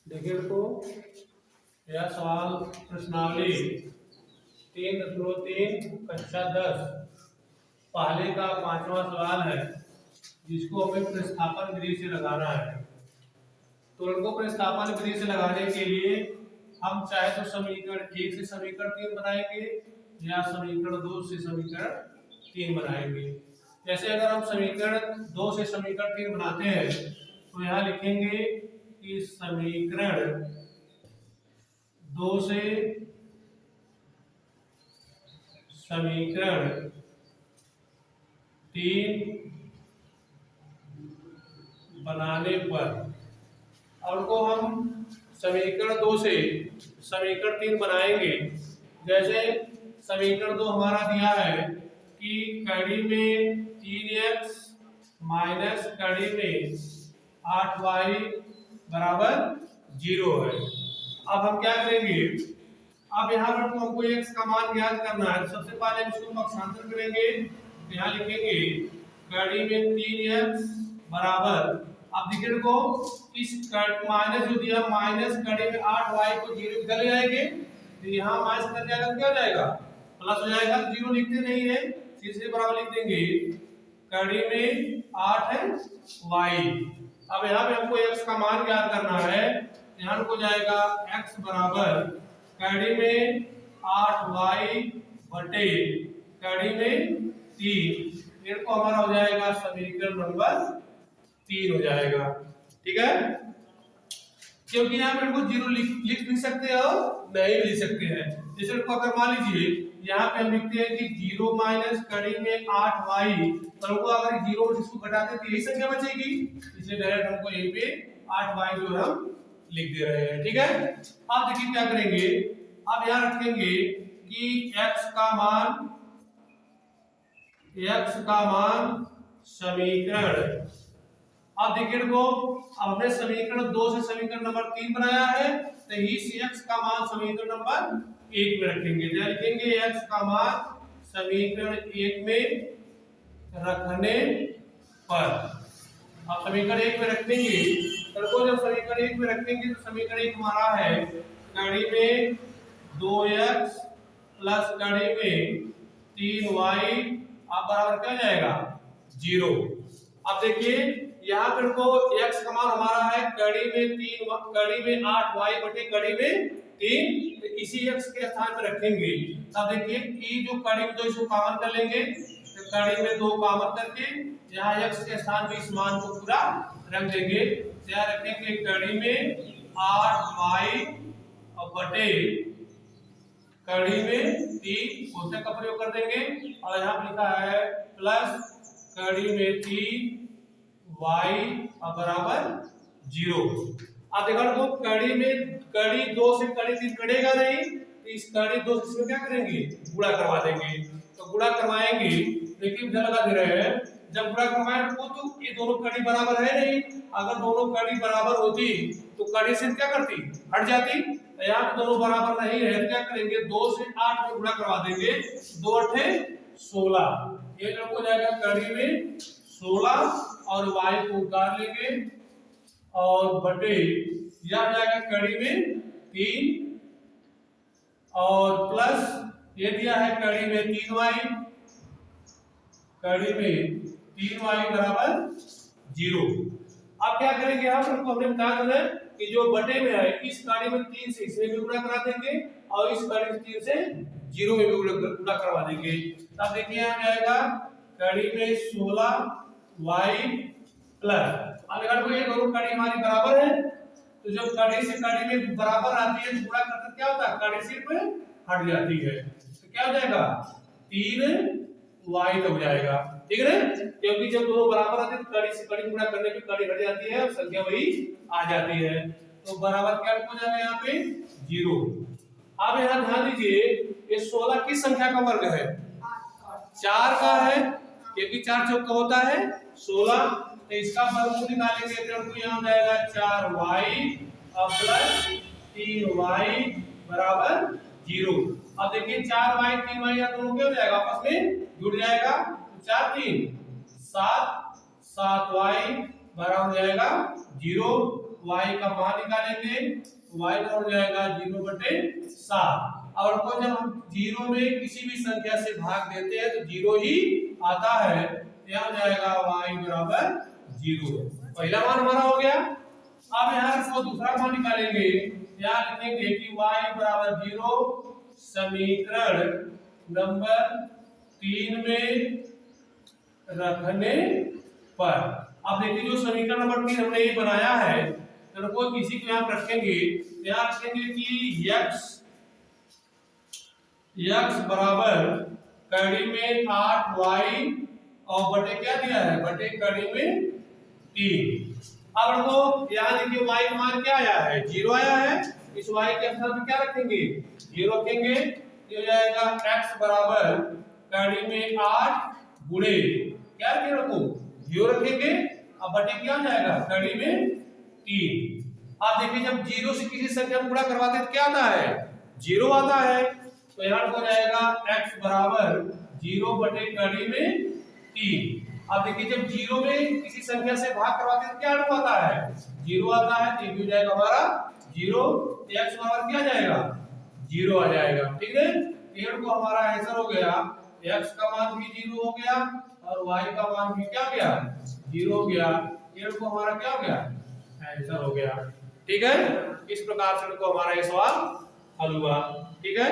देखिए तो यह सवाल प्रश्नावली 3.3 कक्षा 10 पहले का 5वां सवाल है, जिसको हमें प्रतिस्थापन विधि से लगाना है। तो इनको प्रतिस्थापन विधि से लगाने के लिए हम चाहे तो समीकरण 1 से समीकरण 3 बनाएंगे या समीकरण 2 से समीकरण 3 बनाएंगे। जैसे अगर हम समीकरण 2 से समीकरण 3 बनाते हैं तो यहाँ लिखेंगे कि समीकरण 2 से समीकरण 3 बनाने पर, और को हम समीकरण 2 से समीकरण 3 बनाएंगे। जैसे समीकरण 2 हमारा दिया है कि कड़ी में 3x माइनस कड़ी में 8y बराबर 0 है। अब हम क्या करेंगे, अब यहाँ पर तो हमको x का मान ज्ञात करना है। सबसे पहले हम इसको पक्षांतर करेंगे। यहाँ लिखेंगे कड़ी में 3x बराबर, अब देखिए देखो इस माइनस जो दिया माइनस कड़ी में 8y को 0 कर ले जाएंगे, तो यहाँ माइनस कर जाएगा क्या हो जाएगा, प्लस हो जाएगा। 0 लिखते नहीं है, सीधे बराबर लिख देंगे कड़ी में 8 है y। अब यहाँ पे हमको x का मान ज्ञात करना है। यहाँ को जाएगा x बराबर कड़ी में 8y बटे कड़ी में 3, इनको हमारा हो जाएगा समीकरण नंबर 3 हो जाएगा। ठीक है, क्योंकि यहाँ पे हमको 0 लिख भी सकते हैं और नहीं भी लिख सकते हैं। जैसे अगर मान लीजिए यहाँ पे हम लिखते हैं कि 0 माइनस कड़ी में 8y, तो हमको अगर 0 से इसको घटाते तो यही संख्या बचेगी, इसलिए डायरेक्ट हमको यहीं पे 8y जो है हम लिख दे रहे हैं। ठीक है, अब देखिए क्या करेंगे, अब यहाँ रखेंगे कि x का मान समीकरण, अब देखिए देखो अब हमने समीकरण 2 से समीकरण नंबर 3 बनाया है, तो इस x का मान समीकरण नंबर 1 में रखेंगे। तो लिखेंगे x का मान समीकरण 1 में रखने पर, अब समीकरण 1 में रखेंगे तो जब समीकरण 1 में रखेंगे तो समीकरण 1 हमारा है कड़ी में 2x प्लस कड़ी में 3y, अब बराबर क्या जाएगा 0। अब देखिए यहाँ पर को x का मान हमारा है कड़ी में 8y बटे कड़ी में 3, तो इसी x के स्थान पर रखेंगे। अब देखिए ई जो कड़ी में 2 इसको कॉमन कर लेंगे, तो कड़ी में 2 कॉमन करके यहाँ x के स्थान पर इस मान को पूरा रख देंगे। यहाँ रखेंगे कड़ी में 8y बटे कड़ी में 3, कोष्टक का प्रयोग कर देंगे, और यहाँ पर लिखा है प्लस कड़ी में 3y बराबर 0। अब देखो तो कड़ी 2 से कड़ी 3 कटेगा नहीं, तो इस कड़ी 2 से क्या करेंगे, गुणा करवा देंगे। तो गुणा करवाएंगे, लेकिन इधर लगा दे रहे हैं, जब गुणा करवाएं तो ये दोनों कड़ी बराबर है नहीं। अगर दोनों कड़ी बराबर होती तो कड़ी से क्या करती, हट जाती। यहाँ पे दोनों बराबर नहीं है, क्या करेंगे 2 से 8 में गुणा करवा देंगे, 2 8 16, ये जो हो जाएगा कड़ी में 16 और y को उतार लेंगे और बटे यह जाएगा कड़ी में 3 और प्लस ये दिया है कड़ी में 3y, कड़ी में 3y बराबर 0। अब क्या करेंगे, यहाँ पर हमने बताया था कि जो बटे में है इस कड़ी में 3 से इसमें भी गुणा करा देंगे और इस कड़ी में 3 से 0 में भी गुणा करवा देंगे। तब देखिए यहाँ जाएगा कड़ी में 16y प्लस, अब अगर ये दोनों कड़ी हमारी बराबर है, तो जब कड़ी से कड़ी में बराबर आती है तो गुणा करते क्या होता है, कड़ी सिर्फ हट जाती है, तो क्या हो जाएगा 3y तक हो जाएगा। ठीक है, क्योंकि जब दोनों बराबर आते हैं तो कड़ी से कड़ी गुणा करने पे कड़ी हट जाती है और संख्या वही आ जाती है, तो बराबर क्या हो जाएगा यहाँ पे 0। अब यहाँ ध्यान दीजिए ये 16 किस संख्या का वर्ग है, 4 का है, क्योंकि 4 चौका होता है 16, तो इसका वर्गमूल निकालेंगे तो हमको यहाँ जाएगा 4y प्लस 3y बराबर 0। अब देखिए 4y 3y या दोनों क्या हो जाएगा, आपस में जुड़ जाएगा, 4 3 7 7y बराबर हो जाएगा 0। y का मान निकालेंगे, y का हो जाएगा 0/7। और को जब हम 0 में किसी भी संख्या से भाग देते हैं तो 0 ही आता है, यह हो जाएगा y बराबर 0। पहला मान हमारा हो गया। अब यहाँ इसको दूसरा मान निकालेंगे, यहाँ लिखेंगे कि y बराबर 0 समीकरण नंबर 3 में रखने पर। अब देखिए जो समीकरण नंबर 3 हमने ये बनाया है, तो कोई किसी को यहाँ रखेंगे, यहाँ रखेंगे कि x बराबर कड़ी में 8y और बटे क्या दिया है, बटे कड़ी में 3। अब देखो यहाँ देखिए y का मान क्या आया है, 0 आया है। इस y के स्थान पे क्या रखेंगे, 0 रखेंगे। ये हो जाएगा x बराबर कड़ी में 8 गुणे क्या रखेंगे, रखो 0 रखेंगे। अब बटे क्या हो जाएगा, कड़ी में 3। आप देखिए जब 0 से किसी संख्या को गुणा करवाते हैं तो क्या आता है, 0 आता है। तो यहाँ हो जाएगा x बराबर 0 बटे कड़ी में 3। अब देखिए जब 0 में किसी संख्या से भाग करवाते हैं तो क्या आता है, 0 आता है। तो ये भी हो जाएगा हमारा 0, x बराबर क्या जाएगा, 0 आ जाएगा। ठीक है, ये को हमारा आंसर हो गया, x का मान भी 0 हो गया और y का मान भी क्या हो गया, 0 हो गया। ये को हमारा क्या हो गया, आंसर हो गया। ठीक है, इस प्रकार से को हमारा ये सवाल हल हुआ। ठीक है।